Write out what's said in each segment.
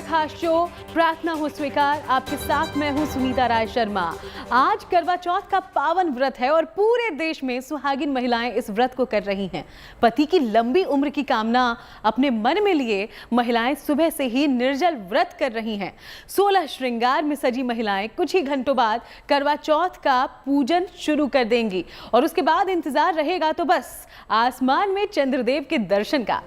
खास शो प्रार्थना हो स्वीकार। आपके साथ मैं हूं सुनीता राय शर्मा। आज करवा चौथ का पावन व्रत है और पूरे देश में सुहागिन महिलाएं इस व्रत को कर रही हैं। पति की लंबी उम्र की कामना अपने मन में लिए महिलाएं सुबह से ही निर्जल व्रत कर रही हैं। 16 श्रृंगार में सजी महिलाएं कुछ ही घंटों बाद करवा चौथ का पूजन शुरू कर देंगी और उसके बाद इंतजार रहेगा तो बस आसमान में चंद्रदेव के दर्शन का।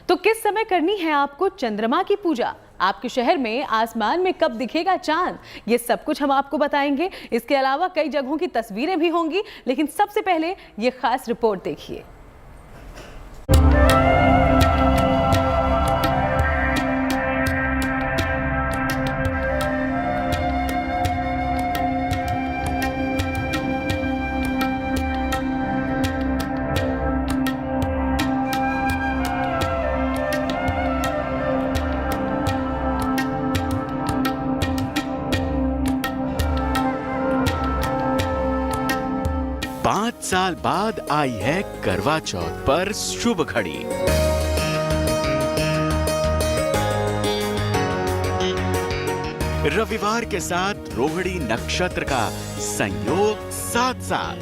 तो किस समय करनी है आपको चंद्रमा की पूजा? आपके शहर में आसमान में कब दिखेगा चांद? ये सब कुछ हम आपको बताएंगे। इसके अलावा कई जगहों की तस्वीरें भी होंगी, लेकिन सबसे पहले ये खास रिपोर्ट देखिए। पाँच साल बाद आई है करवा चौथ पर शुभ घड़ी। रविवार के साथ रोहिणी नक्षत्र का संयोग साथ साथ।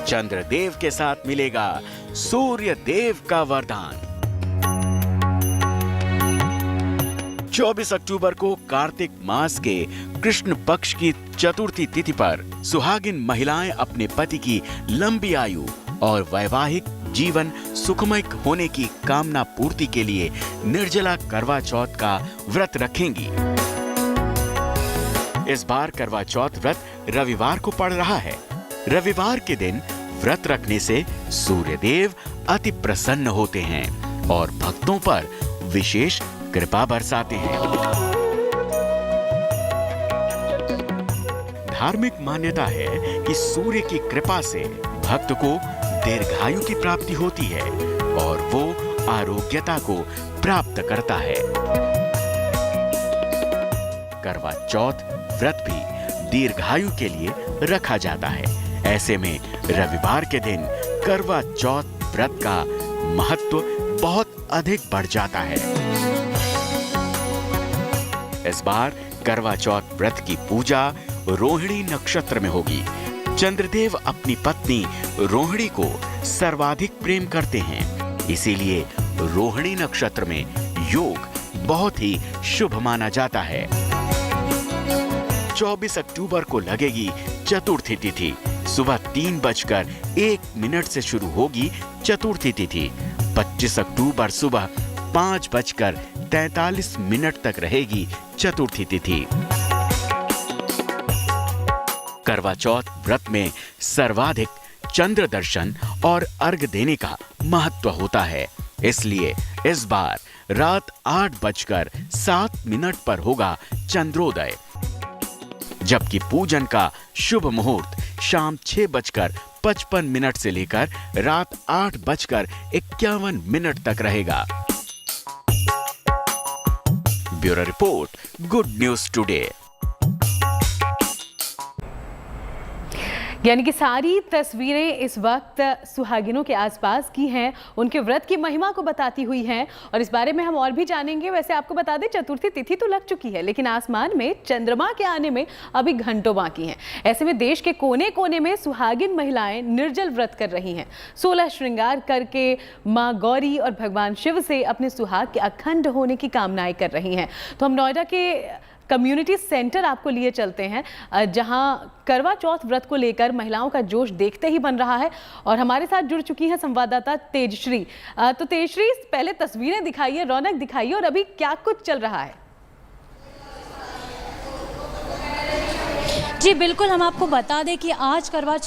चंद्रदेव के साथ मिलेगा सूर्य देव का वरदान। 24 अक्टूबर को कार्तिक मास के कृष्ण पक्ष की चतुर्थी तिथि पर सुहागिन महिलाएं अपने पति की लंबी आयु और वैवाहिक जीवन सुखमय होने की कामना पूर्ति के लिए निर्जला करवा चौथ का व्रत रखेंगी। इस बार करवा चौथ व्रत रविवार को पड़ रहा है। रविवार के दिन व्रत रखने से सूर्यदेव अति प्रसन्न होते हैं और भक्तों पर विशेष कृपा बरसाते हैं। धार्मिक मान्यता है कि सूर्य की कृपा से भक्त को दीर्घायु की प्राप्ति होती है और वो आरोग्यता को प्राप्त करता है। करवा चौथ व्रत भी दीर्घायु के लिए रखा जाता है। ऐसे में रविवार के दिन करवा चौथ व्रत का महत्व बहुत अधिक बढ़ जाता है। इस बार करवा चौथ व्रत की पूजा रोहिणी नक्षत्र में होगी। चंद्रदेव अपनी पत्नी रोहिणी को सर्वाधिक प्रेम करते हैं, इसीलिए रोहिणी नक्षत्र में योग बहुत ही शुभ माना जाता है। 24 अक्टूबर को लगेगी चतुर्थी तिथि। सुबह 3:01 से शुरू होगी चतुर्थी तिथि। 25 अक्टूबर सुबह 5:43 तक रहेगी चतुर्थी तिथि। करवा चौथ व्रत में सर्वाधिक चंद्र दर्शन और अर्घ देने का महत्व होता है, इसलिए इस बार रात 8:07 पर होगा चंद्रोदय, जबकि पूजन का शुभ मुहूर्त शाम 6:55 से लेकर रात 8:51 तक रहेगा। Bureau report, good news today. यानी कि सारी तस्वीरें इस वक्त सुहागिनों के आसपास की हैं, उनके व्रत की महिमा को बताती हुई हैं और इस बारे में हम और भी जानेंगे। वैसे आपको बता दें चतुर्थी तिथि तो लग चुकी है, लेकिन आसमान में चंद्रमा के आने में अभी घंटों बाकी हैं। ऐसे में देश के कोने कोने में सुहागिन महिलाएं निर्जल व्रत कर रही हैं। 16 श्रृंगार करके माँ गौरी और भगवान शिव से अपने सुहाग के अखंड होने की कामनाएं कर रही हैं। तो हम नोएडा के कम्युनिटी सेंटर आपको लिए चलते हैं, जहां करवा चौथ व्रत को लेकर महिलाओं का जोश देखते ही बन रहा है और हमारे साथ जुड़ चुकी हैं संवाददाता तेजश्री। तो तेजश्री, पहले तस्वीरें दिखाइए, रौनक दिखाइए और अभी क्या कुछ चल रहा है? जी बिल्कुल, हम आपको बता दें कि आज करवा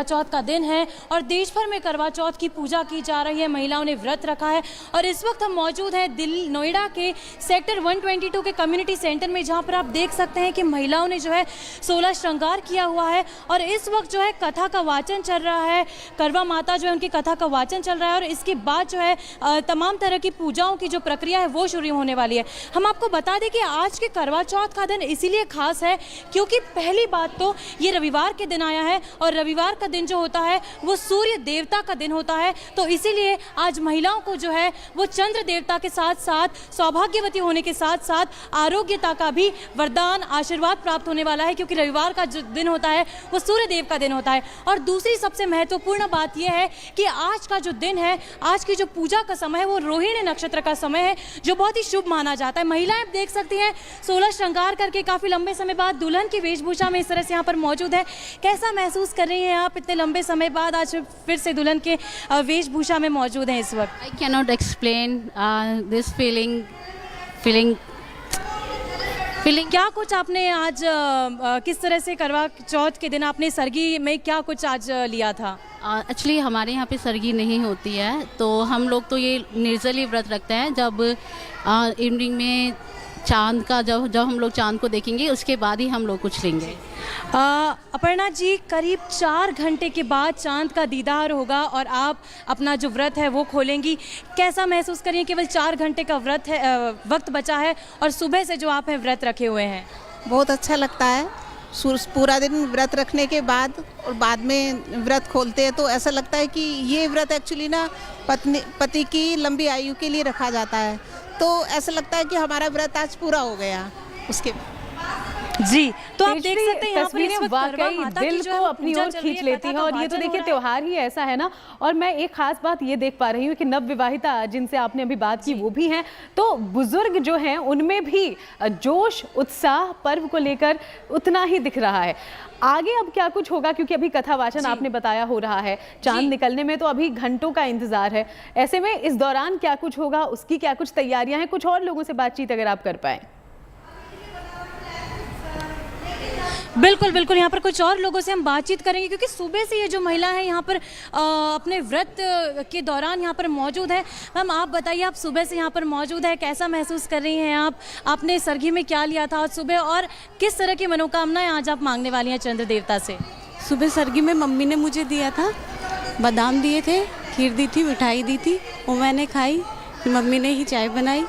चौथ का दिन है और देश भर में करवा चौथ की पूजा की जा रही है। महिलाओं ने व्रत रखा है और इस वक्त हम मौजूद हैं दिल्ली नोएडा के सेक्टर 122 के कम्युनिटी सेंटर में, जहां पर आप देख सकते हैं कि महिलाओं ने जो है 16 श्रृंगार किया हुआ है और इस वक्त जो है कथा का वाचन चल रहा है। करवा माता जो है उनकी कथा का वाचन चल रहा है और इसके बाद जो है तमाम तरह की पूजाओं की जो प्रक्रिया है वो शुरू होने वाली है। हम आपको बता दें कि आज के करवा चौथ का दिन इसीलिए खास है क्योंकि क्योंकि पहली बात तो ये रविवार के दिन आया है और रविवार का दिन जो होता है वो सूर्य देवता का दिन होता है, तो इसीलिए आज महिलाओं को जो है वो चंद्र देवता के साथ साथ सौभाग्यवती होने के साथ साथ आरोग्यता का भी वरदान आशीर्वाद प्राप्त होने वाला है, क्योंकि रविवार का जो दिन होता है वो सूर्य देव का दिन होता है। और दूसरी सबसे महत्वपूर्ण बात यह है कि आज का जो दिन है, आज की जो पूजा का समय है वो रोहिणी नक्षत्र का समय है, जो बहुत ही शुभ माना जाता है। महिलाएं आप देख सकती हैं 16 श्रृंगार करके काफी लंबे समय बाद दुल्हन की वेशभूषा में इस तरह से यहाँ पर मौजूद है। कैसा महसूस कर रही हैं आप इतने लंबे समय बाद आज फिर से दुल्हन के वेशभूषा में मौजूद हैं इस वक्त? I cannot explain this feeling. क्या कुछ आपने आज किस तरह से करवा चौथ के दिन आपने सरगी में क्या कुछ आज लिया था? एक्चुअली हमारे यहाँ पे सरगी नहीं होती है, तो हम लोग तो ये निर्जली व्रत रखते हैं। जब इवनिंग में चांद का जब हम लोग चांद को देखेंगे उसके बाद ही हम लोग कुछ लेंगे। अपर्णा जी, करीब 4 घंटे के बाद चांद का दीदार होगा और आप अपना जो व्रत है वो खोलेंगी। कैसा महसूस करिए? केवल 4 घंटे का व्रत है, वक्त बचा है और सुबह से जो आप हैं व्रत रखे हुए हैं। बहुत अच्छा लगता है। पूरा दिन व्रत रखने के बाद और बाद में व्रत खोलते हैं तो ऐसा लगता है कि ये व्रत एक्चुअली ना पति की लंबी आयु के लिए रखा जाता है, तो ऐसा लगता है कि हमारा व्रत आज पूरा हो गया उसके। जी, तो आप देख सकते हैं यहाँ पर इस वक्त वाकई दिल को अपनी ओर खींच लेती है। और ये तो देखिए त्योहार ही ऐसा है ना। और मैं एक खास बात ये देख पा रही हूँ कि नवविवाहिता जिनसे आपने अभी बात की वो भी हैं, तो बुजुर्ग जो हैं उनमें भी जोश उत्साह पर्व को लेकर उतना ही दिख रहा है। आगे अब क्या कुछ होगा, क्योंकि अभी कथा वाचन आपने बताया हो रहा है, चांद निकलने में तो अभी घंटों का इंतजार है। ऐसे में इस दौरान क्या कुछ होगा, उसकी क्या कुछ तैयारियां हैं? कुछ और लोगों से बातचीत अगर आप कर पाए। बिल्कुल बिल्कुल, यहाँ पर कुछ और लोगों से हम बातचीत करेंगे, क्योंकि सुबह से ये जो महिला है यहाँ पर अपने व्रत के दौरान यहाँ पर मौजूद है। मैम आप बताइए, आप सुबह से यहाँ पर मौजूद है, कैसा महसूस कर रही हैं आप? आपने सरगी में क्या लिया था आज सुबह और किस तरह की मनोकामनाएं आज आप मांगने वाली हैं चंद्र देवता से? सुबह सरगी में मम्मी ने मुझे दिया था, बादाम दिए थे, खीर दी थी, मिठाई दी थी, वो मैंने खाई। फिर मम्मी ने ही चाय बनाई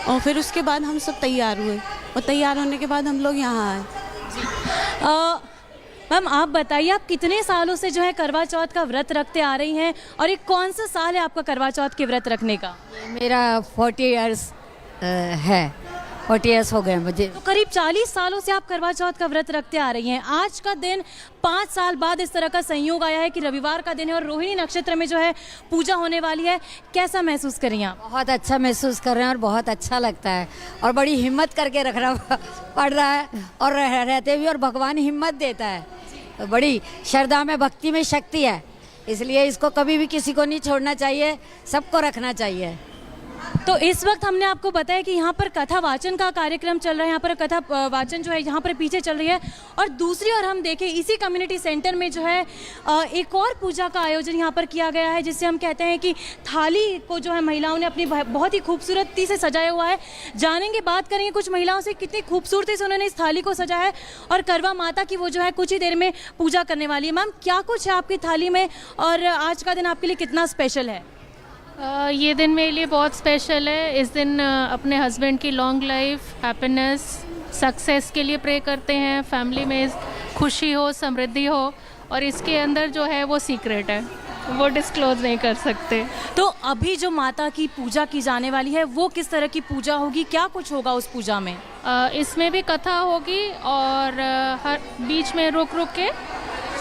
और फिर उसके बाद हम सब तैयार हुए और तैयार होने के बाद हम लोग यहाँ आए। मैम आप बताइए, आप कितने सालों से जो है करवा चौथ का व्रत रखते आ रही हैं और ये कौन सा साल है आपका करवा चौथ के व्रत रखने का? मेरा 40 इयर्स है, 40 इयर्स हो गए मुझे। तो करीब 40 सालों से आप करवा चौथ का व्रत रखते आ रही हैं। आज का दिन 5 साल बाद इस तरह का संयोग आया है कि रविवार का दिन है और रोहिणी नक्षत्र में जो है पूजा होने वाली है। कैसा महसूस कर रही हैं आप? बहुत अच्छा महसूस कर रहे हैं और बहुत अच्छा लगता है और बड़ी हिम्मत करके रखना पड़ रहा है और रहते भी, और भगवान हिम्मत देता है। तो बड़ी श्रद्धा में, भक्ति में शक्ति है, इसलिए इसको कभी भी किसी को नहीं छोड़ना चाहिए, सबको रखना चाहिए। तो इस वक्त हमने आपको बताया कि यहाँ पर कथा वाचन का कार्यक्रम चल रहा है, यहाँ पर कथा वाचन जो है यहाँ पर पीछे चल रही है। और दूसरी ओर हम देखें इसी कम्युनिटी सेंटर में जो है एक और पूजा का आयोजन यहाँ पर किया गया है, जिसे हम कहते हैं कि थाली को जो है महिलाओं ने अपनी बहुत ही खूबसूरती से सजाया हुआ है। जानेंगे, बात करेंगे कुछ महिलाओं से, कितनी खूबसूरती से उन्होंने इस थाली को सजाया है और करवा माता की वो जो है कुछ ही देर में पूजा करने वाली है। मैम क्या कुछ है आपकी थाली में और आज का दिन आपके लिए कितना स्पेशल है? ये दिन मेरे लिए बहुत स्पेशल है। इस दिन अपने हस्बैंड की लॉन्ग लाइफ, हैप्पीनेस, सक्सेस के लिए प्रे करते हैं। फैमिली में खुशी हो, समृद्धि हो, और इसके अंदर जो है वो सीक्रेट है, वो डिस्क्लोज नहीं कर सकते। तो अभी जो माता की पूजा की जाने वाली है वो किस तरह की पूजा होगी, क्या कुछ होगा उस पूजा में? इसमें भी कथा होगी और हर बीच में रुक रुक के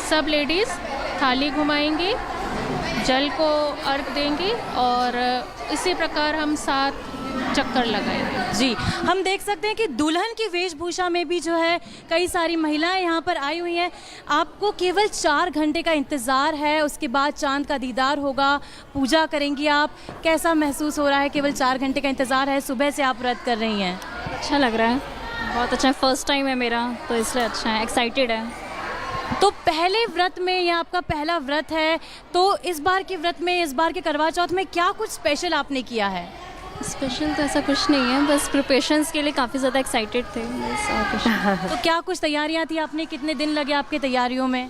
सब लेडीज़ थाली घुमाएंगी, जल को अर्घ देंगी और इसी प्रकार हम 7 चक्कर लगाएंगे। जी, हम देख सकते हैं कि दुल्हन की वेशभूषा में भी जो है कई सारी महिलाएं यहाँ पर आई हुई हैं। आपको केवल 4 घंटे का इंतज़ार है, उसके बाद चांद का दीदार होगा, पूजा करेंगी आप। कैसा महसूस हो रहा है? केवल 4 घंटे का इंतज़ार है, सुबह से आप व्रत कर रही हैं। अच्छा लग रहा है, बहुत अच्छा है, फर्स्ट टाइम है मेरा तो इसलिए अच्छा है, एक्साइटेड है। तो पहले व्रत में, यह आपका पहला व्रत है, तो इस बार के व्रत में, इस बार के करवा चौथ में क्या कुछ स्पेशल आपने किया है? स्पेशल तो ऐसा कुछ नहीं है, बस प्रिपरेशंस के लिए काफ़ी ज़्यादा एक्साइटेड थे, बस और कुछ। तो क्या कुछ तैयारियां थी आपने? कितने दिन लगे आपके तैयारियों में?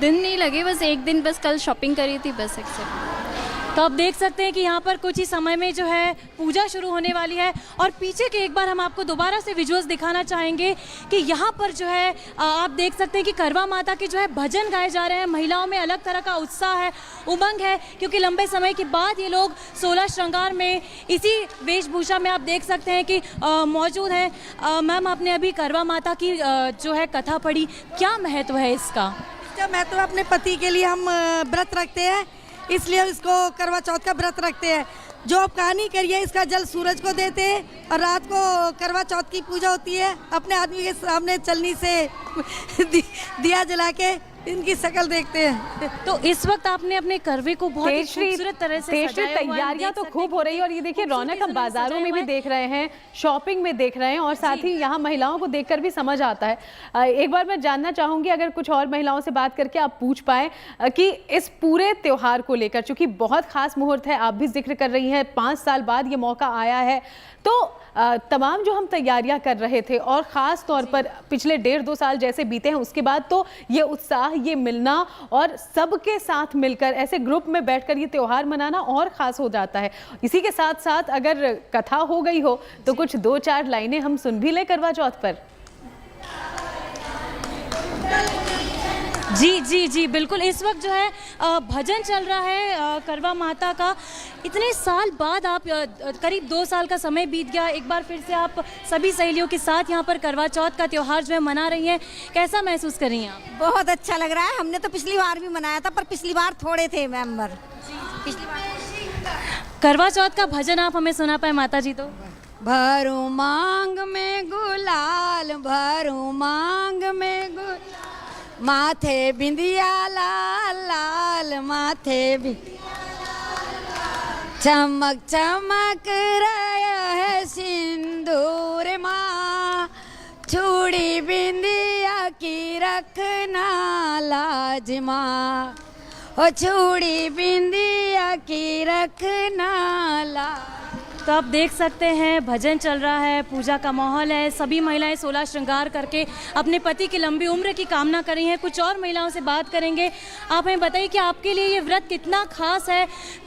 दिन नहीं लगे, बस एक दिन, बस कल शॉपिंग करी थी, बस एक्सेप्ट। तो आप देख सकते हैं कि यहाँ पर कुछ ही समय में जो है पूजा शुरू होने वाली है। और पीछे के एक बार हम आपको दोबारा से विजुअल्स दिखाना चाहेंगे कि यहाँ पर जो है आप देख सकते हैं कि करवा माता के जो है भजन गाए जा रहे हैं। महिलाओं में अलग तरह का उत्साह है, उमंग है, क्योंकि लंबे समय के बाद ये लोग 16 श्रृंगार में इसी वेशभूषा में आप देख सकते हैं कि मौजूद हैं। मैम, आपने अभी करवा माता की जो है कथा पढ़ी, क्या महत्व है इसका? इसका महत्व अपने पति के लिए हम व्रत रखते हैं, इसलिए इसको करवा चौथ का व्रत रखते हैं। जो आप कहानी करिए, इसका जल सूरज को देते हैं और रात को करवा चौथ की पूजा होती है। अपने आदमी के सामने चलनी से दिया जला के इनकी शक्ल देखते हैं। तो इस वक्त आपने अपने करवे को बहुत ही खूबसूरत तरह से सजाया हुआ है। तैयारियां तो खूब हो रही है और ये देखिए रौनक हम बाजारों में भी देख रहे हैं, शॉपिंग में देख रहे हैं और साथ ही यहाँ महिलाओं को देखकर भी समझ आता है। एक बार मैं जानना चाहूंगी, अगर कुछ और महिलाओं से बात करके आप पूछ पाए कि इस पूरे त्योहार को लेकर, चूंकि बहुत खास मुहूर्त है, आप भी जिक्र कर रही हैं 5 साल बाद ये मौका आया है, तो तमाम जो हम तैयारियां कर रहे थे और ख़ास तौर पर पिछले 1.5-2 साल जैसे बीते हैं, उसके बाद तो ये उत्साह, ये मिलना और सबके साथ मिलकर ऐसे ग्रुप में बैठकर ये त्यौहार मनाना और ख़ास हो जाता है। इसी के साथ साथ अगर कथा हो गई हो तो कुछ 2-4 लाइनें हम सुन भी लें करवा चौथ पर। जी जी जी बिल्कुल। इस वक्त जो है भजन चल रहा है करवा माता का। इतने साल बाद आप करीब 2 साल का समय बीत गया, एक बार फिर से आप सभी सहेलियों के साथ यहाँ पर करवा चौथ का त्यौहार जो है मना रही हैं, कैसा महसूस कर रही हैं आप? बहुत अच्छा लग रहा है। हमने तो पिछली बार भी मनाया था, पर पिछली बार थोड़े थे मेंबर। पिछली बार करवा चौथ का भजन आप हमें सुना पाए माता जी? तो भरू मांग में गुलाल, भरू मांग में गुलाल, माथे बिंदिया लाल लाल, माथे बिंदिया चमक चमक रहा है सिंदूर माँ, चूड़ी बिंदिया की रखना लाज माँ, ओ चूड़ी बिंदिया की रखना लाज। तो आप देख सकते हैं भजन चल रहा है, पूजा का माहौल है, सभी महिलाएं 16 श्रृंगार करके अपने पति की लंबी उम्र की कामना कर रही हैं। कुछ और महिलाओं से बात करेंगे। आप हमें बताइए कि आपके लिए ये व्रत कितना खास है?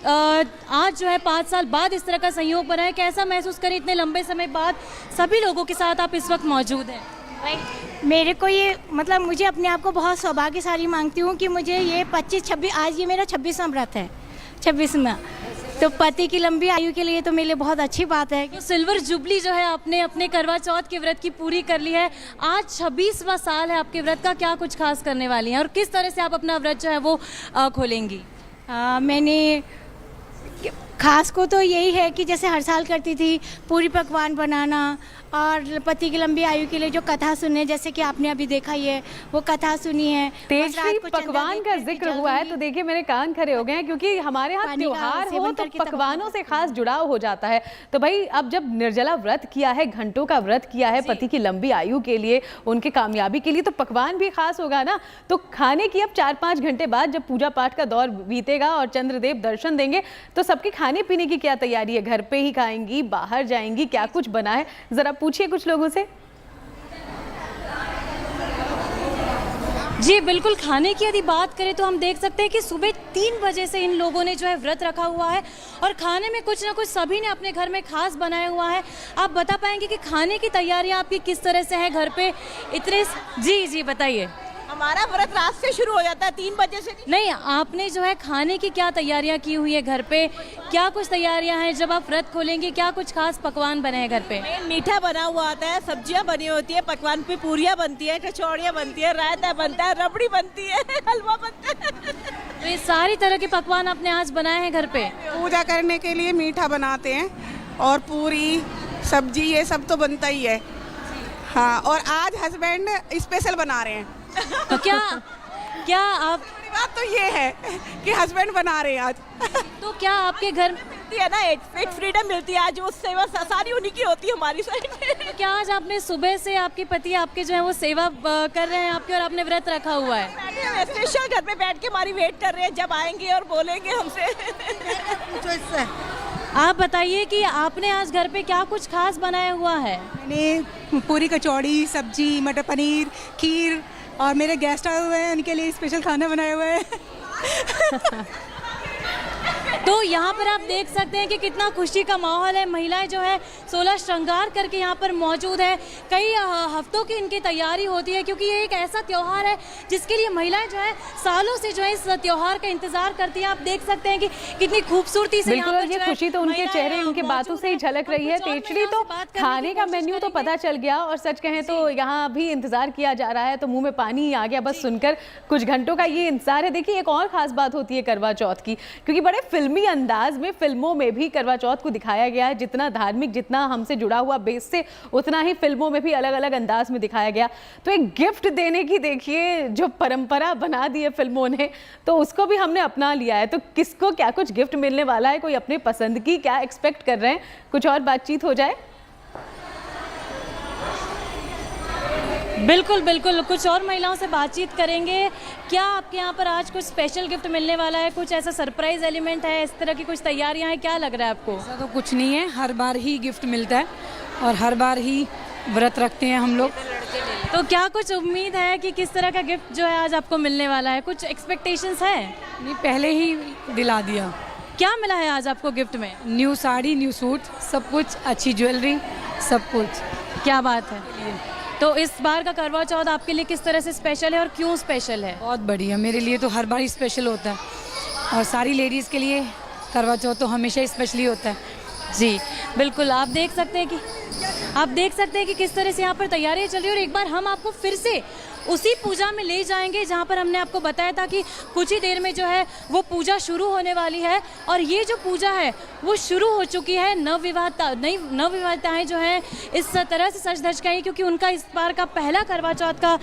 आज जो है 5 साल बाद इस तरह का संयोग बना है, कैसा महसूस करें इतने लंबे समय बाद सभी लोगों के साथ आप इस वक्त मौजूद हैं? मेरे को ये मतलब मुझे अपने आप को बहुत सौभाग्यशाली मांगती हूँ कि मुझे ये 25-26 आज ये मेरा 26वां व्रत है, 26वां। तो पति की लंबी आयु के लिए तो मेरे लिए बहुत अच्छी बात है। तो सिल्वर जुबली जो है आपने अपने करवा चौथ के व्रत की पूरी कर ली है। आज 26वां साल है आपके व्रत का, क्या कुछ खास करने वाली हैं और किस तरह से आप अपना व्रत जो है वो खोलेंगी? मैंने खास को तो यही है कि जैसे हर साल करती थी, पूरी पकवान बनाना और पति की लंबी आयु के लिए जो कथा सुने, जैसे कि आपने अभी देखा ये वो कथा सुनी है। तेजश्री, पकवान का जिक्र हुआ है तो देखिए मेरे कान खड़े हो गए हैं, क्योंकि हमारे यहाँ त्योहार हो तो पकवानों से खास जुड़ाव हो जाता है। तो भाई अब जब निर्जला व्रत किया है, घंटों का व्रत किया है पति की लंबी आयु के लिए, उनके कामयाबी के लिए, तो पकवान भी खास होगा ना। तो खाने की अब 4-5 घंटे बाद जब पूजा पाठ का दौर बीतेगा और चंद्रदेव दर्शन देंगे, तो सबके खाने पीने की क्या तैयारी है? घर पे ही खाएंगी, बाहर जाएंगी, क्या कुछ बना है? जरा पूछिए कुछ लोगों से। जी बिल्कुल। खाने की यदि बात करें तो हम देख सकते हैं कि सुबह 3 बजे से इन लोगों ने जो है व्रत रखा हुआ है और खाने में कुछ ना कुछ सभी ने अपने घर में खास बनाया हुआ है। आप बता पाएंगे कि खाने की तैयारियां आपकी किस तरह से है घर पे? इतने जी जी बताइए। हमारा व्रत रात से शुरू हो जाता है, 3 बजे से। नहीं, आपने जो है खाने की क्या तैयारियां की हुई है घर पे? क्या कुछ तैयारियां हैं जब आप व्रत खोलेंगे? क्या कुछ खास पकवान बने हैं घर पे? मीठा बना हुआ आता है, सब्जियां बनी होती है, पकवान पे पूरियां बनती है, कचौड़ियां बनती है, रायता बनता है, रबड़ी बनती है, हलवा बनता है। तो ये सारी तरह के पकवान आपने आज बनाए हैं घर पे? पूजा करने के लिए मीठा बनाते हैं और पूरी सब्जी ये सब तो बनता ही है। हाँ, और आज हस्बैंड स्पेशल बना रहे हैं। तो क्या आप बात तो ये है कि हस्बैंड बना रहे हैं आज। तो क्या आपके घर मिलती है ना, एक फ्रीडम मिलती है आज, वो सेवा सारी उन्हीं की होती है हमारी साइड में। क्या आज आपने सुबह से आपके पति आपके जो है वो सेवा कर रहे हैं आपके और आपने व्रत रखा हुआ है? स्पेशल घर पे बैठ के हमारी वेट कर रहे हैं जब आएंगे और बोलेंगे हमसे। पूछो इससे। आप बताइए कि आपने आज घर पे क्या कुछ खास बनाया हुआ है? मैंने पूरी कचौड़ी, सब्जी, मटर पनीर, खीर और मेरे गेस्ट आए हुए हैं, उनके लिए स्पेशल खाना बनाया हुआ है। तो यहाँ पर आप देख सकते हैं कि कितना खुशी का माहौल है। महिलाएं जो है 16 श्रृंगार करके यहाँ पर मौजूद है। कई हफ्तों की इनकी तैयारी होती है, क्योंकि ये एक ऐसा त्यौहार है जिसके लिए महिलाएं जो है सालों से जो है इस त्यौहार का इंतजार करती हैं। आप देख सकते हैं कि कितनी खूबसूरती से बिल्कुल, ये खुशी तो उनके चेहरे, उनके बातों से ही झलक रही है। तेचड़ी तो खाने का मेन्यू तो पता चल गया, और सच कहें तो यहाँ भी इंतजार किया जा रहा है, तो मुंह में पानी ही आ गया बस सुनकर। कुछ घंटों का ये इंतजार है। देखिए, एक और खास बात होती है करवा चौथ की, क्योंकि बड़े फिल्मी अंदाज में फिल्मों में भी करवा चौथ को दिखाया गया है। जितना धार्मिक, जितना हमसे जुड़ा हुआ बेस से, उतना ही फिल्मों में भी अलग अलग अंदाज में दिखाया गया। तो एक गिफ्ट देने की देखिए जो परंपरा बना दी है फिल्मों ने, तो उसको भी हमने अपना लिया है। तो किसको क्या कुछ गिफ्ट मिलने वाला है, कोई अपने पसंद की क्या एक्सपेक्ट कर रहे हैं, कुछ और बातचीत हो जाए। बिल्कुल बिल्कुल, कुछ और महिलाओं से बातचीत करेंगे। क्या आपके यहाँ पर आज कुछ स्पेशल गिफ्ट मिलने वाला है, कुछ ऐसा सरप्राइज एलिमेंट है, इस तरह की कुछ तैयारियां हैं, क्या लग रहा है आपको? ऐसा तो कुछ नहीं है, हर बार ही गिफ्ट मिलता है और हर बार ही व्रत रखते हैं हम लोग। तो क्या कुछ उम्मीद है कि किस तरह का गिफ्ट जो है आज आपको मिलने वाला है, कुछ एक्सपेक्टेशंस है? नहीं, पहले ही दिला दिया। क्या मिला है आज आपको गिफ्ट में? न्यू साड़ी, न्यू सूट, सब कुछ, अच्छी ज्वेलरी, सब कुछ। क्या बात है। तो इस बार का करवा चौथ आपके लिए किस तरह से स्पेशल है और क्यों स्पेशल है? बहुत बढ़िया, मेरे लिए तो हर बार ही स्पेशल होता है और सारी लेडीज़ के लिए करवा चौथ तो हमेशा स्पेशली होता है। जी बिल्कुल, आप देख सकते हैं कि किस तरह से यहाँ पर तैयारियाँ चल रही है। और एक बार हम आपको फिर से उसी पूजा में ले जाएंगे जहाँ पर हमने आपको बताया था कि कुछ ही देर में जो है वो पूजा शुरू होने वाली है। और ये जो पूजा है वो शुरू हो चुकी है। नवविवाहिताएं जो हैं इस तरह से सज धज गई, क्योंकि उनका इस बार का पहला करवा चौथ का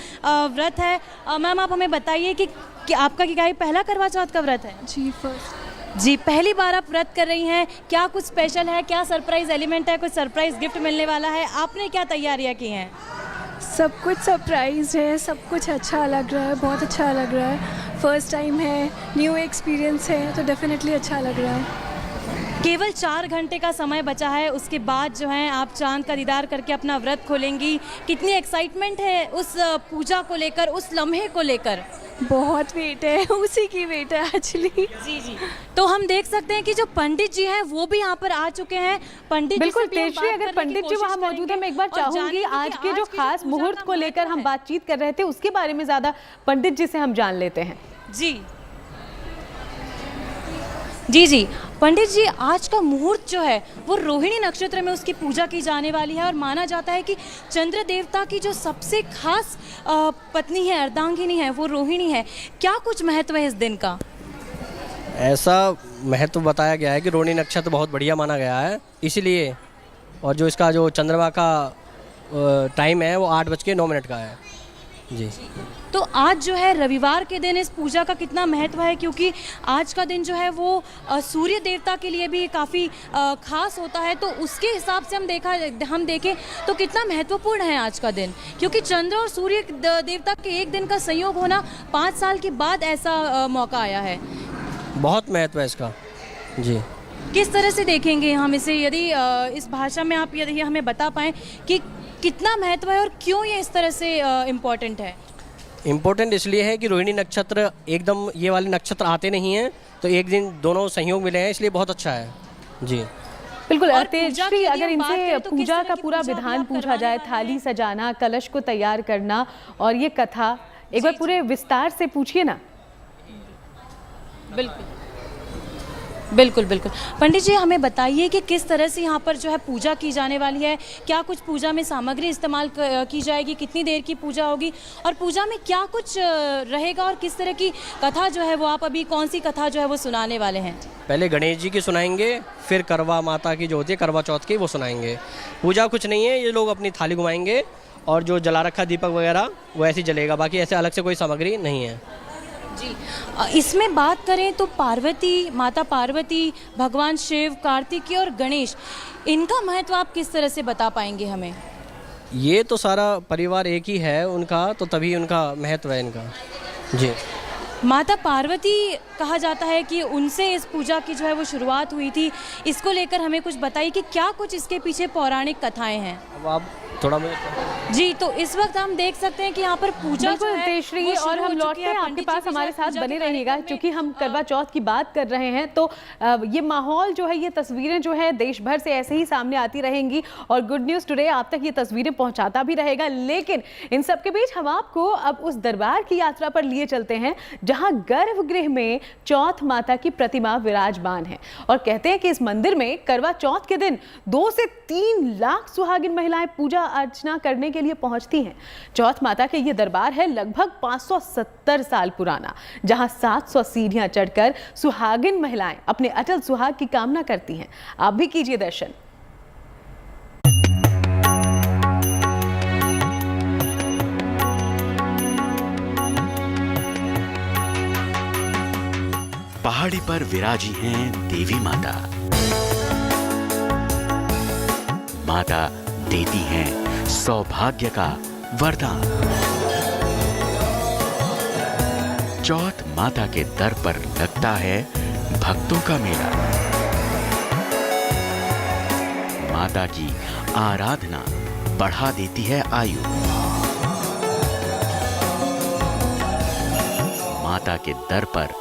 व्रत है। मैम, आप हमें बताइए कि आपका क्या पहला करवा चौथ का व्रत है? जी, फर्स्ट। जी, पहली बार आप व्रत कर रही हैं। क्या कुछ स्पेशल है, क्या सरप्राइज एलिमेंट है, कुछ सरप्राइज गिफ्ट मिलने वाला है? आपने क्या तैयारियां की हैं? सब कुछ सरप्राइज है, सब कुछ अच्छा लग रहा है, बहुत अच्छा लग रहा है। फर्स्ट टाइम है, न्यू एक्सपीरियंस है, तो डेफिनेटली अच्छा लग रहा है। केवल 4 घंटे का समय बचा है, उसके बाद जो है आप चांद का दीदार करके अपना व्रत खोलेंगी। कितनी एक्साइटमेंट है उस पूजा को लेकर, उस लम्हे को लेकर? बहुत वेट है, उसी की वेट है एक्चुअली। जी। तो हम देख सकते हैं कि जो पंडित जी हैं वो भी यहाँ पर आ चुके हैं। पंडित बिल्कुल तेजश्री, अगर पंडित जी वहाँ मौजूद है, मैं एक बार चाहूंगी आज के जो खास मुहूर्त को लेकर हम बातचीत कर रहे थे उसके बारे में ज्यादा पंडित जी से हम जान लेते हैं। जी पंडित जी, आज का मुहूर्त जो है वो रोहिणी नक्षत्र में उसकी पूजा की जाने वाली है और माना जाता है कि चंद्र देवता की जो सबसे खास पत्नी है, अर्धांगिनी है, वो रोहिणी है। क्या कुछ महत्व है इस दिन का? ऐसा महत्व बताया गया है कि रोहिणी नक्षत्र बहुत बढ़िया माना गया है इसीलिए, और जो इसका जो चंद्रमा का टाइम है वो 8:09 का है। जी। तो आज जो है रविवार के दिन इस पूजा का कितना महत्व है, क्योंकि आज का दिन जो है वो सूर्य देवता के लिए भी काफ़ी खास होता है। तो उसके हिसाब से हम देखें तो कितना महत्वपूर्ण है आज का दिन, क्योंकि चंद्र और सूर्य देवता के एक दिन का संयोग होना 5 साल के बाद ऐसा मौका आया है। बहुत महत्व है इसका। जी। किस तरह से देखेंगे हम इसे, यदि इस भाषा में आप यदि हमें बता पाएँ कि कितना महत्व है और क्यों ये इस तरह से इम्पोर्टेंट है? इम्पोर्टेंट इसलिए है कि रोहिणी नक्षत्र एकदम ये वाले नक्षत्र आते नहीं हैं, तो एक दिन दोनों संयोग मिले हैं, इसलिए बहुत अच्छा है। जी बिल्कुल। तेजश्री, अगर इनसे पूजा का पूरा विधान पूछा जाए, थाली सजाना, कलश को तैयार करना और ये कथा, एक बार पूरे विस्तार से पूछिए ना। बिल्कुल पंडित जी, हमें बताइए कि किस तरह से यहाँ पर जो है पूजा की जाने वाली है। क्या कुछ पूजा में सामग्री इस्तेमाल की जाएगी, कितनी देर की पूजा होगी और पूजा में क्या कुछ रहेगा और किस तरह की कथा जो है वो आप अभी कौन सी कथा जो है वो सुनाने वाले हैं? पहले गणेश जी की सुनाएंगे, फिर करवा माता की जो होती है करवा चौथ की वो सुनाएंगे। पूजा कुछ नहीं है, ये लोग अपनी थाली घुमाएंगे और जो जला रखा दीपक वगैरह वो ऐसे ही जलेगा, बाकी ऐसे अलग से कोई सामग्री नहीं है। जी, इसमें बात करें तो पार्वती, माता पार्वती, भगवान शिव, कार्तिकेय और गणेश, इनका महत्व आप किस तरह से बता पाएंगे हमें? ये तो सारा परिवार एक ही है उनका, तो तभी उनका महत्व है इनका। जी। माता पार्वती कहा जाता है कि उनसे इस पूजा की जो है वो शुरुआत हुई थी। इसको लेकर हमें कुछ बताइए कि क्या कुछ इसके पीछे पौराणिक कथाएं हैं? अब आप थोड़ा मुझे जी, तो इस वक्त हम देख सकते हैं कि यहाँ पर पूजा जो बिल्कुल है तेजश्री, वो शुरू और हो हम चुकी लौटते है। हैं आपके पंडित जी पास, के हमारे साथ पूजा बने के रहिएगा कार्यक्रम में, क्योंकि हम करवा चौथ की बात कर रहे हैं। तो ये माहौल जो है, ये तस्वीरें जो है देश भर से ऐसे ही सामने आती रहेंगी और गुड न्यूज़ टुडे आप तक ये तस्वीरें पहुंचाता भी रहेगा। लेकिन इन सब के बीच हम आपको अब उस दरबार की यात्रा पर लिए चलते हैं जहां गर्भगृह में चौथ माता की प्रतिमा विराजमान है। और कहते हैं कि इस मंदिर में करवा चौथ के दिन 2 से 3 लाख सुहागिन महिलाएं पूजा अर्चना करने के लिए पहुंचती हैं। चौथ माता के ये दरबार है लगभग 570 साल पुराना, जहां 700 सीढ़ियां चढ़कर सुहागिन महिलाएं अपने अटल सुहाग की कामना करती हैं। आप भी कीजिए दर्शन। पहाड़ी पर विराजी हैं देवी माता। माता देती हैं सौभाग्य का वरदान। चौथ माता के दर पर लगता है भक्तों का मेला। माता की आराधना बढ़ा देती है आयु। माता के दर पर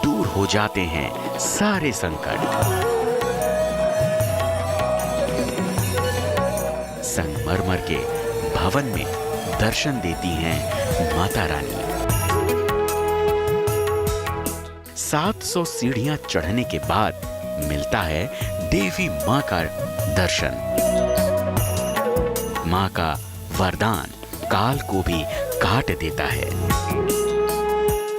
दूर हो जाते हैं सारे संकट। संगमरमर के भवन में दर्शन देती हैं माता रानी। 700 सीढ़ियां चढ़ने के बाद मिलता है देवी मां का दर्शन। मां का वरदान काल को भी काट देता है।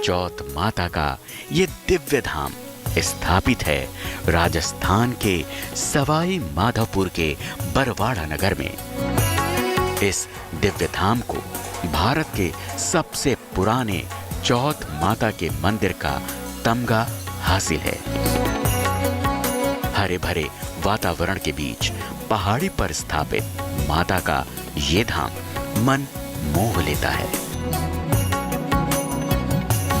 चौथ माता का ये दिव्य धाम स्थापित है राजस्थान के सवाई माधोपुर के बरवाड़ा नगर में। इस दिव्य धाम को भारत के सबसे पुराने चौथ माता के मंदिर का तमगा हासिल है। हरे भरे वातावरण के बीच पहाड़ी पर स्थापित माता का ये धाम मन मोह लेता है।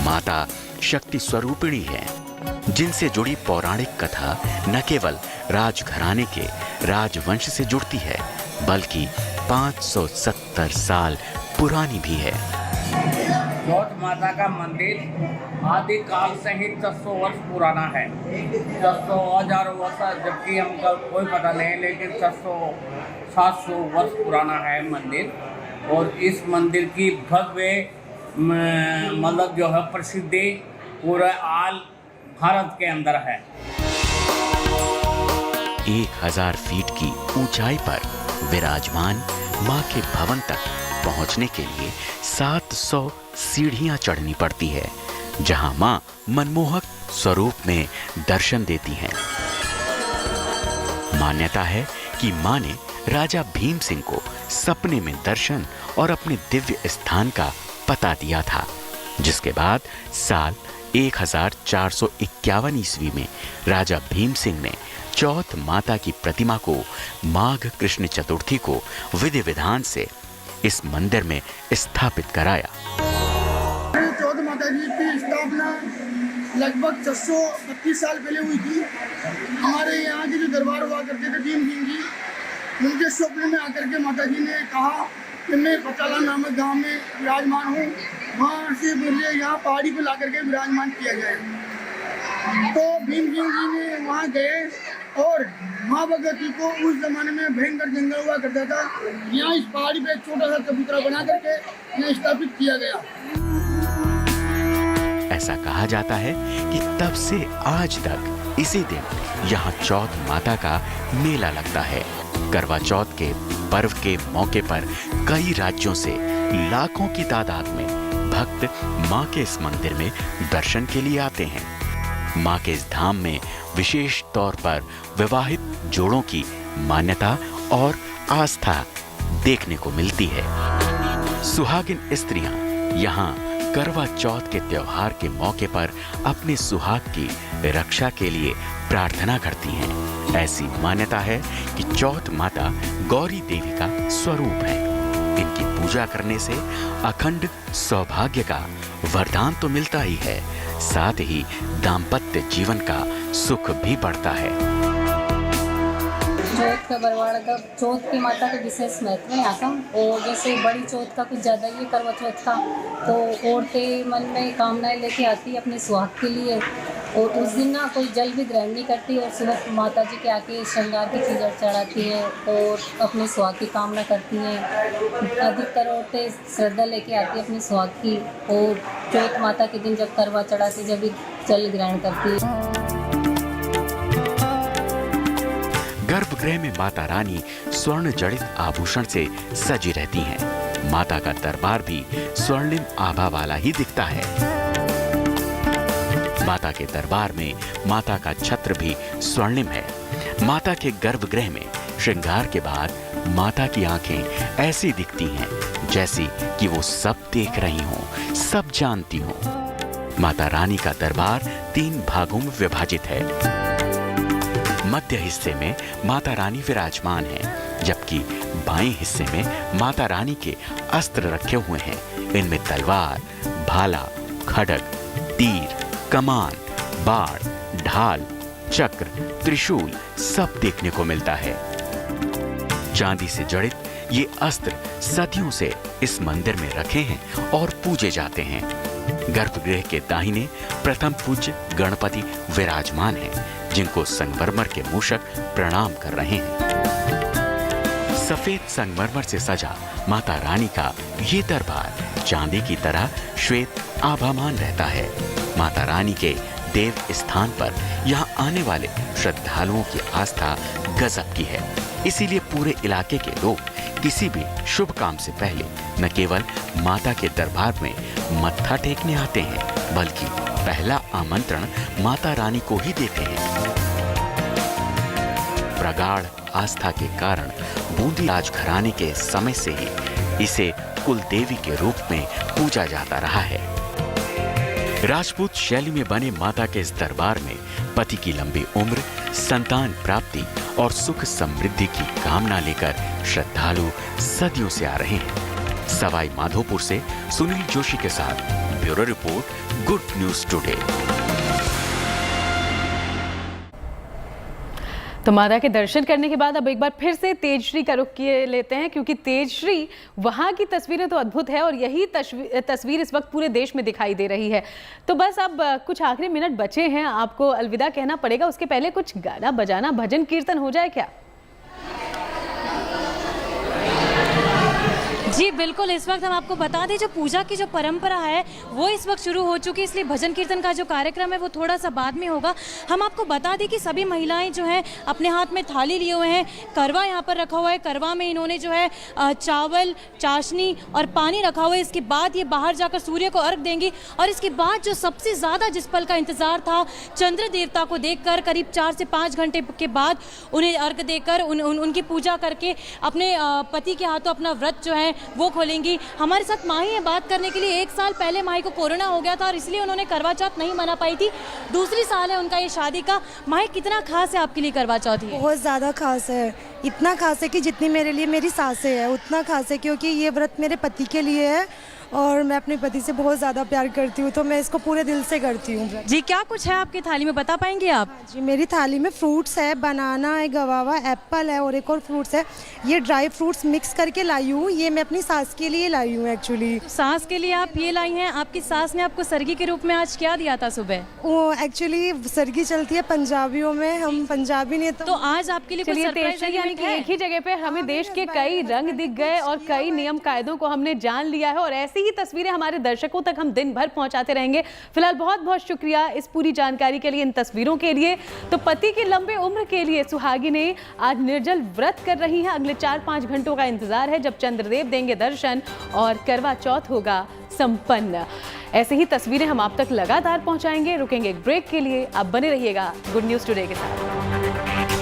माता शक्ति स्वरूपिणी है, जिनसे जुड़ी पौराणिक कथा न केवल राजघराने के राजवंश से जुड़ती है, बल्कि 570 साल पुरानी भी है। चौथ माता का मंदिर आदिकाल से ही 600 वर्ष पुराना है। 600 हजारों वर्ष, जबकि हमका कोई पता नहीं, लेकिन 600-700 वर्ष पुराना है मंदिर। और इस मंदिर की भव्य मतलब जो है प्रसिद्धि पूरे आल भारत के अंदर है। 1000 फीट की ऊंचाई पर विराजमान मां के भवन तक पहुंचने के लिए 700 सीढ़ियां चढ़नी पड़ती है, जहां मां मनमोहक स्वरूप में दर्शन देती हैं। मान्यता है कि मां ने राजा भीम सिंह को सपने में दर्शन और अपने दिव्य स्थान का पता दिया था, जिसके बाद साल 1451 ईस्वी में राजा भीम सिंह ने चौथ माता की प्रतिमा को माघ कृष्ण चतुर्थी को विधि विधान से इस मंदिर में स्थापित कराया। चौथ माता जी की स्थापना लगभग 632 साल पहले हुई थी। हमारे यहाँ के जो दरबार हुआ करते थे भीम सिंह जी, उनके स्वप्न में आकर के माता जी ने कहा कि मैं पचाला नामक गांव में विराजमान हूँ, वहाँ से मुझे यहाँ पहाड़ी पर ला करके विराजमान किया जाए। तो भीम सिंह जी ने वहाँ गए और माँ भगवती को उस जमाने में भयंकर जंगल हुआ करता था, यहाँ इस पहाड़ी पे एक छोटा सा चबूतरा बना करके यहाँ स्थापित किया गया। ऐसा कहा जाता है कि तब से आज तक इसी दिन यहाँ चौथ माता का मेला लगता है। करवा चौथ के पर्व के मौके पर कई राज्यों से लाखों की तादाद में भक्त मां के इस मंदिर में दर्शन के लिए आते हैं। मां के इस धाम में विशेष तौर पर विवाहित जोड़ों की मान्यता और आस्था देखने को मिलती है। सुहागिन स्त्रियां यहाँ करवा चौथ के त्योहार के मौके पर अपने सुहाग की रक्षा के लिए प्रार्थना करती हैं। ऐसी मान्यता है कि चौथ माता गौरी देवी का स्वरूप है। इनकी पूजा करने से अखंड सौभाग्य का वरदान तो मिलता ही है, साथ ही दाम्पत्य जीवन का सुख भी बढ़ता है। चौथ का बरवाड़ा का चौथ की माता का विशेष महत्व है यहाँ का। और जैसे बड़ी चौथ का कुछ ज़्यादा ही करवा चौथ का, तो औरतें मन में कामनाएं लेके आती है अपने सुहाग के लिए, और उस दिन ना कोई जल भी ग्रहण नहीं करती और सुबह माता जी के आके श्रृंगार की चीज़ें चढ़ाती है और अपने सुहाग की कामना करती हैं। अधिकतर औरतें श्रद्धा लेके आती है अपने सुहाग की, और चौथ माता के दिन जब करवा चढ़ाती जब भी जल ग्रहण करती है। गर्भगृह में माता रानी स्वर्ण जड़ित आभूषण से सजी रहती हैं। माता का दरबार भी स्वर्णिम आभा वाला ही दिखता है। माता के दरबार में माता का छत्र भी स्वर्णिम है। माता के गर्भगृह में श्रृंगार के बाद माता की आंखें ऐसी दिखती हैं जैसी कि वो सब देख रही हों, सब जानती हों। माता रानी का दरबार 3 भागों में विभाजित है। मध्य हिस्से में माता रानी विराजमान हैं, जबकि बाएं हिस्से में माता रानी के अस्त्र रखे हुए हैं। इनमें तलवार, भाला, खड्ग, तीर, कमान, बाण, ढाल, चक्र, त्रिशूल सब देखने को मिलता है। चांदी से जड़ित ये अस्त्र सदियों से इस मंदिर में रखे हैं और पूजे जाते हैं। गर्भगृह के दाहिने प्रथम पूज्य गणपति विराजमान हैं, जिनको संगमरमर के मूषक प्रणाम कर रहे हैं। सफेद संगमरमर से सजा माता रानी का ये दरबार चांदी की तरह श्वेत आभामान रहता है। माता रानी के देव स्थान पर यहाँ आने वाले श्रद्धालुओं की आस्था गजब की है। इसीलिए पूरे इलाके के लोग किसी भी शुभ काम से पहले न केवल माता के दरबार में मत्था टेकने आते हैं, बल्कि पहला आमंत्रण माता रानी को ही देते हैं। प्रगाढ़ आस्था के कारण बूंदी राजघराने के समय से ही इसे कुलदेवी के रूप में पूजा जाता रहा है। राजपूत शैली में बने माता के इस दरबार में पति की लंबी उम्र, संतान प्राप्ति और सुख समृद्धि की कामना लेकर श्रद्धालु सदियों से आ रहे हैं। सवाई माधोपुर से सुनील जोशी के साथ bureau report, good news today. तो माता के दर्शन करने के बाद अब एक बार फिर से तेजश्री का रुख किए लेते हैं, क्योंकि तेजश्री वहाँ की तस्वीरें तो अद्भुत है और यही तस्वीर इस वक्त पूरे देश में दिखाई दे रही है। तो बस अब कुछ आखिरी मिनट बचे हैं, आपको अलविदा कहना पड़ेगा। उसके पहले कुछ गाना बजाना, भजन कीर्तन हो जाए क्या? जी बिल्कुल, इस वक्त हम आपको बता दें जो पूजा की जो परंपरा है वो इस वक्त शुरू हो चुकी है, इसलिए भजन कीर्तन का जो कार्यक्रम है वो थोड़ा सा बाद में होगा। हम आपको बता दें कि सभी महिलाएं जो हैं अपने हाथ में थाली लिए हुए हैं, करवा यहाँ पर रखा हुआ है। करवा में इन्होंने जो है चावल, चाशनी और पानी रखा हुआ है। इसके बाद ये बाहर जाकर सूर्य को अर्घ देंगी और इसके बाद जो सबसे ज़्यादा जिस पल का इंतज़ार था, चंद्र देवता को देखकर करीब 4 से 5 घंटे के बाद उन्हें अर्घ देकर उनकी पूजा करके अपने पति के हाथों अपना व्रत जो है वो खोलेंगी। हमारे साथ माही है बात करने के लिए। 1 साल पहले माही को कोरोना हो गया था और इसलिए उन्होंने करवा चौथ नहीं मना पाई थी। दूसरी साल है उनका ये शादी का। माही, कितना खास है आपके लिए करवा चौथ? बहुत ज़्यादा खास है, इतना खास है कि जितनी मेरे लिए मेरी सासें है उतना खास है, क्योंकि ये व्रत मेरे पति के लिए है और मैं अपने पति से बहुत ज़्यादा प्यार करती हूँ, तो मैं इसको पूरे दिल से करती हूँ। जी, क्या कुछ है आपकी थाली में, बता पाएंगे आप? जी, मेरी थाली में फ्रूट्स है, बनाना है, गवावा, एप्पल है और एक और फ्रूट्स है। ये ड्राई फ्रूट्स मिक्स करके लाई हूँ, ये मैं अपनी सास के लिए लाई हूँ। एक्चुअली सास के लिए आप ये लाई हैं। आपकी सास ने आपको सरगी के रूप में आज क्या दिया था सुबह? वो एक्चुअली सरगी चलती है पंजाबियों में, हम पंजाबी ने तो आज आपके लिए कुछ सरप्राइज है? यानी कि एक ही जगह पे हमें देश के कई रंग दिख गए और कई नियम कायदों को हमने जान लिया है और ऐसी ही तस्वीरें हमारे दर्शकों तक हम दिन भर पहुंचाते रहेंगे। फिलहाल बहुत बहुत शुक्रिया इस पूरी जानकारी के लिए, इन तस्वीरों के लिए। तो पति की लंबे उम्र के लिए सुहागिनें आज निर्जल व्रत कर रही हैं। अगले 4-5 घंटों का इंतजार है जब चंद्रदेव देंगे दर्शन और करवा चौथ होगा संपन्न। ऐसे ही तस्वीरें हम आप तक लगातार पहुंचाएंगे। रुकेंगे एक ब्रेक के लिए, आप बने रहिएगा गुड न्यूज टुडे के साथ।